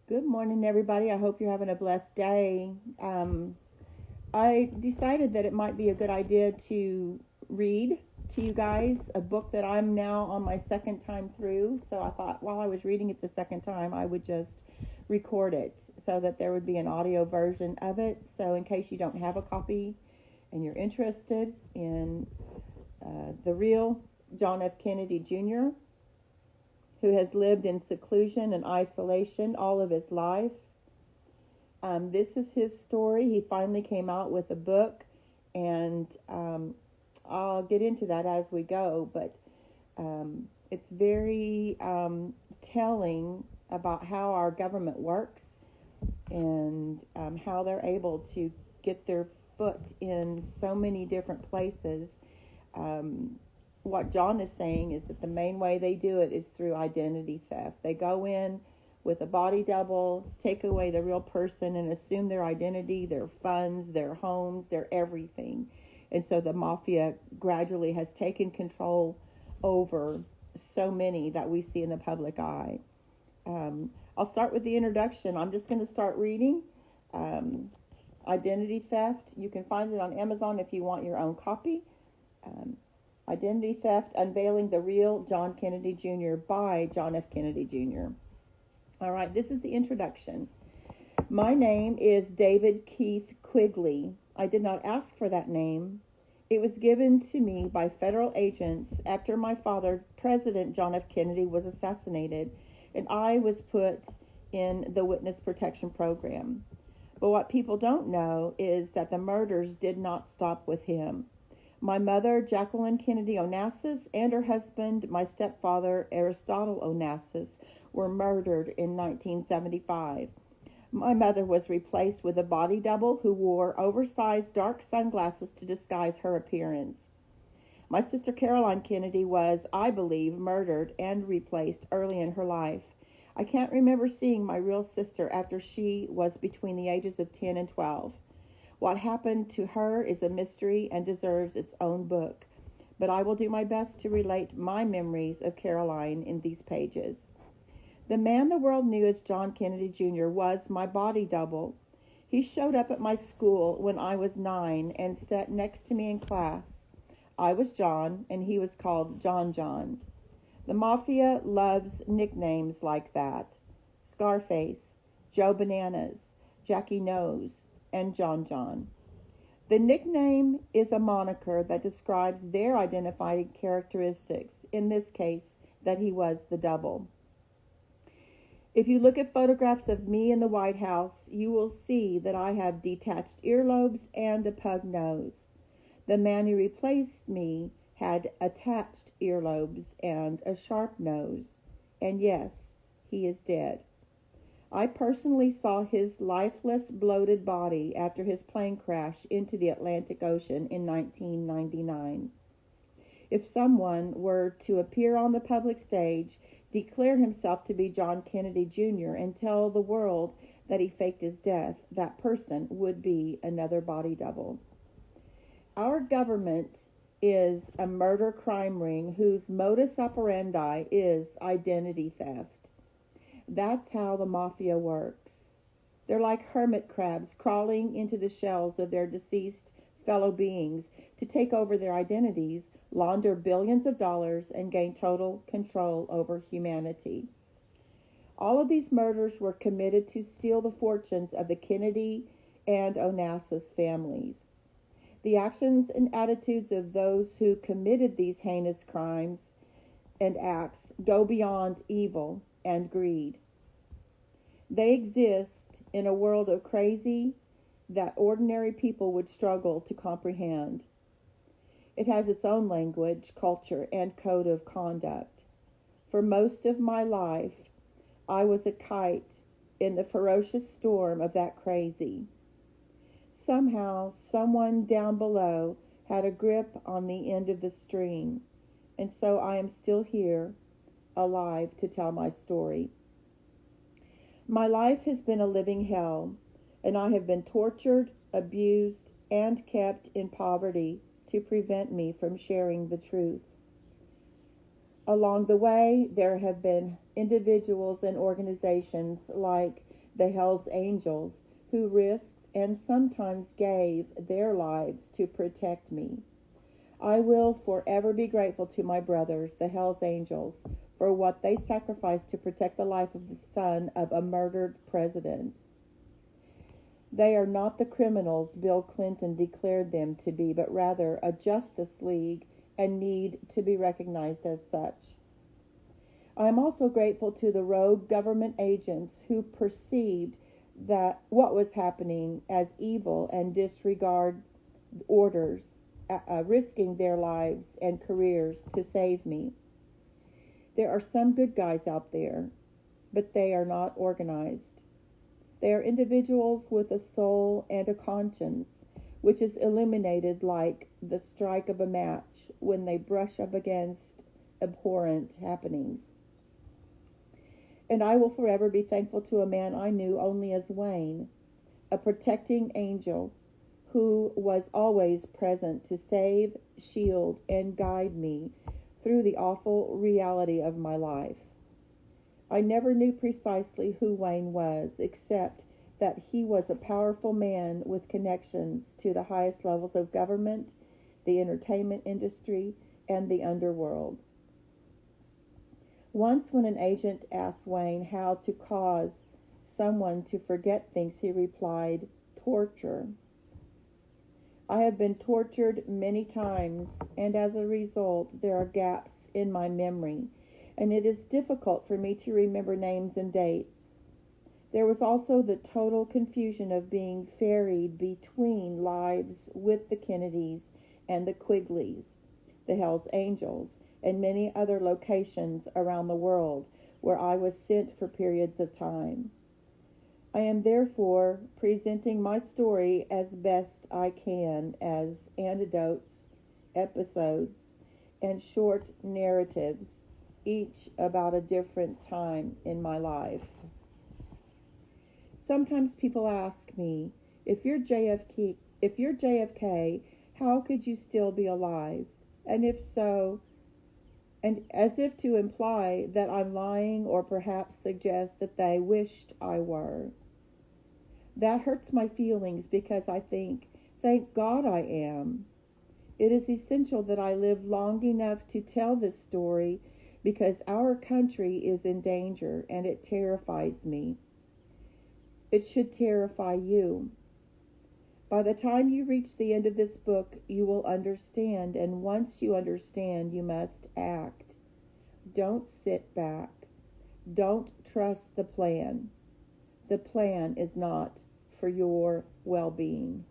Good morning, everybody. I hope you're having a blessed day. I decided that it might be a good idea to read to you guys a book that I'm now on my second time through. So I thought while I was reading it the second time, I would just record it so that there would be an audio version of it. So in case you don't have a copy and you're interested in the real John F. Kennedy Jr., who has lived in seclusion and isolation all of his life. This is his story. He finally came out with a book, and I'll get into that as we go, but it's very telling about how our government works and how they're able to get their foot in so many different places. What John is saying is that the main way they do it is through identity theft. They go in with a body double, take away the real person and assume their identity, their funds, their homes, their everything. And so the mafia gradually has taken control over so many that we see in the public eye. I'll start with the introduction. I'm just going to start reading. Identity theft. You can find it on Amazon if you want your own copy. Identity Theft, Unveiling the Real John Kennedy Jr. by John F. Kennedy Jr. All right, this is the introduction. My name is David Keith Quigley. I did not ask for that name. It was given to me by federal agents after my father, President John F. Kennedy, was assassinated, and I was put in the Witness Protection Program. But what people don't know is that the murders did not stop with him. My mother, Jacqueline Kennedy Onassis, and her husband, my stepfather, Aristotle Onassis, were murdered in 1975. My mother was replaced with a body double who wore oversized dark sunglasses to disguise her appearance. My sister Caroline Kennedy was, I believe, murdered and replaced early in her life. I can't remember seeing my real sister after she was between the ages of 10 and 12. What happened to her is a mystery and deserves its own book, but I will do my best to relate my memories of Caroline in these pages. The man the world knew as John Kennedy Jr. was my body double. He showed up at my school when I was 9 and sat next to me in class. I was John, and he was called John John. The mafia loves nicknames like that: Scarface, Joe Bananas, Jackie Nose, and John John. The nickname is a moniker that describes their identifying characteristics, in this case, that he was the double. If you look at photographs of me in the White House, you will see that I have detached earlobes and a pug nose. The man who replaced me had attached earlobes and a sharp nose. And yes, he is dead. I personally saw his lifeless, bloated body after his plane crash into the Atlantic Ocean in 1999. If someone were to appear on the public stage, declare himself to be John Kennedy Jr., and tell the world that he faked his death, that person would be another body double. Our government is a murder crime ring whose modus operandi is identity theft. That's how the mafia works. They're like hermit crabs crawling into the shells of their deceased fellow beings to take over their identities, launder billions of dollars, and gain total control over humanity. All of these murders were committed to steal the fortunes of the Kennedy and Onassis families. The actions and attitudes of those who committed these heinous crimes and acts go beyond evil and greed. They exist in a world of crazy that ordinary people would struggle to comprehend. It has its own language, culture, and code of conduct. For most of my life, I was a kite in the ferocious storm of that crazy. Somehow, someone down below had a grip on the end of the string, and so I am still here, alive to tell my story. My life has been a living hell, and I have been tortured, abused, and kept in poverty to prevent me from sharing the truth. Along the way, there have been individuals and organizations like the Hell's Angels, who risked and sometimes gave their lives to protect me. I will forever be grateful to my brothers, the Hell's Angels, for what they sacrificed to protect the life of the son of a murdered president. They are not the criminals Bill Clinton declared them to be, but rather a Justice League and need to be recognized as such. I am also grateful to the rogue government agents who perceived that what was happening as evil and disregard orders, risking their lives and careers to save me. There are some good guys out there, but they are not organized. They are individuals with a soul and a conscience, which is illuminated like the strike of a match when they brush up against abhorrent happenings. And I will forever be thankful to a man I knew only as Wayne, a protecting angel who was always present to save, shield, and guide me through the awful reality of my life. I never knew precisely who Wayne was, except that he was a powerful man with connections to the highest levels of government, the entertainment industry, and the underworld. Once when an agent asked Wayne how to cause someone to forget things, he replied, "Torture." I have been tortured many times, and as a result, there are gaps in my memory, and it is difficult for me to remember names and dates. There was also the total confusion of being ferried between lives with the Kennedys and the Quigleys, the Hells Angels, and many other locations around the world where I was sent for periods of time. I am therefore presenting my story as best I can as anecdotes, episodes, and short narratives, each about a different time in my life. Sometimes people ask me, if you're JFK, how could you still be alive? And if so, and as if to imply that I'm lying or perhaps suggest that they wished I were. That hurts my feelings because I think, thank God I am. It is essential that I live long enough to tell this story because our country is in danger and it terrifies me. It should terrify you. By the time you reach the end of this book, you will understand, and once you understand, you must act. Don't sit back. Don't trust the plan. The plan is not for your well-being.